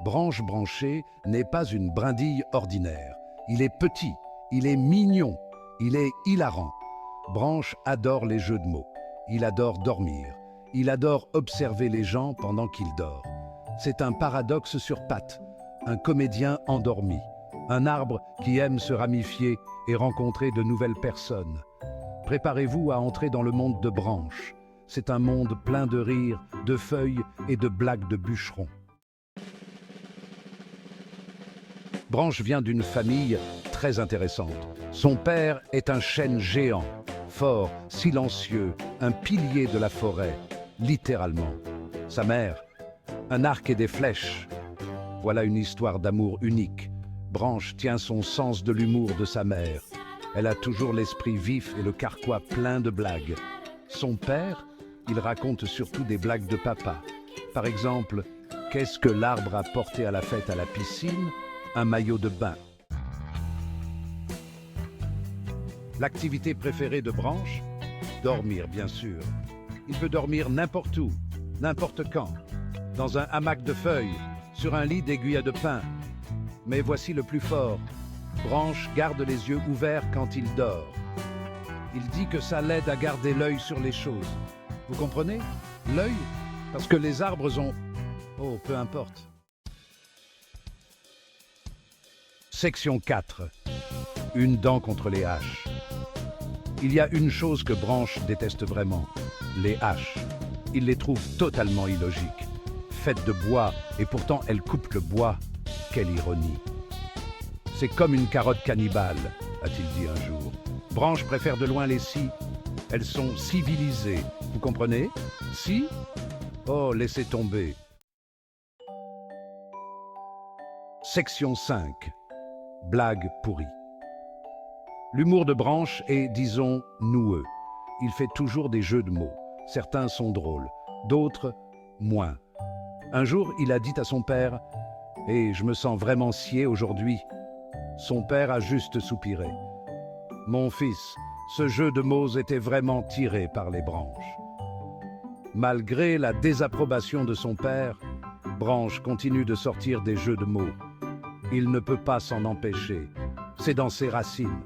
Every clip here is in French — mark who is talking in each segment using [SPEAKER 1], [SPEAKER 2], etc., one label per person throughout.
[SPEAKER 1] Branche branchée n'est pas une brindille ordinaire. Il est petit, il est mignon, il est hilarant. Branche adore les jeux de mots. Il adore dormir. Il adore observer les gens pendant qu'il dort. C'est un paradoxe sur pattes, un comédien endormi, un arbre qui aime se ramifier et rencontrer de nouvelles personnes. Préparez-vous à entrer dans le monde de Branche. C'est un monde plein de rires, de feuilles et de blagues de bûcherons. Branche vient d'une famille très intéressante. Son père est un chêne géant, fort, silencieux, un pilier de la forêt, littéralement. Sa mère, un arc et des flèches. Voilà une histoire d'amour unique. Branche tient son sens de l'humour de sa mère. Elle a toujours l'esprit vif et le carquois plein de blagues. Son père, il raconte surtout des blagues de papa. Par exemple, qu'est-ce que l'arbre a porté à la fête à la piscine? Un maillot de bain. L'activité préférée de Branche? Dormir, bien sûr. Il peut dormir n'importe où, n'importe quand. Dans un hamac de feuilles, sur un lit d'aiguilles de pin. Mais voici le plus fort. Branche garde les yeux ouverts quand il dort. Il dit que ça l'aide à garder l'œil sur les choses. Vous comprenez? L'œil? Parce que les arbres ont... Oh, peu importe. Section 4. Une dent contre les haches. Il y a une chose que Branche déteste vraiment, les haches. Il les trouve totalement illogiques. Faites de bois, et pourtant elle coupe le bois. Quelle ironie. C'est comme une carotte cannibale, a-t-il dit un jour. Branche préfère de loin les scies. Elles sont civilisées, vous comprenez? Si? Oh, laissez tomber. Section 5. Blague pourrie. L'humour de Branche est, disons, noueux. Il fait toujours des jeux de mots. Certains sont drôles, d'autres, moins. Un jour, il a dit à son père « Et je me sens vraiment scié aujourd'hui ». Son père a juste soupiré. « Mon fils, ce jeu de mots était vraiment tiré par les branches ». Malgré la désapprobation de son père, Branche continue de sortir des jeux de mots. Il ne peut pas s'en empêcher. C'est dans ses racines.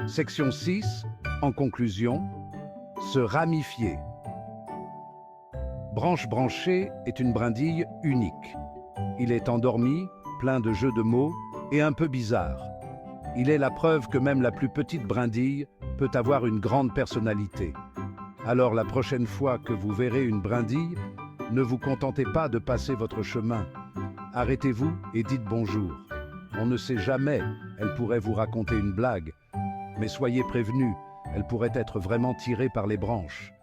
[SPEAKER 1] Section 6. En conclusion, se ramifier. Branche branchée est une brindille unique. Il est endormi, plein de jeux de mots et un peu bizarre. Il est la preuve que même la plus petite brindille peut avoir une grande personnalité. Alors la prochaine fois que vous verrez une brindille, ne vous contentez pas de passer votre chemin. Arrêtez-vous et dites bonjour. On ne sait jamais, elle pourrait vous raconter une blague. Mais soyez prévenus, elle pourrait être vraiment tirée par les branches.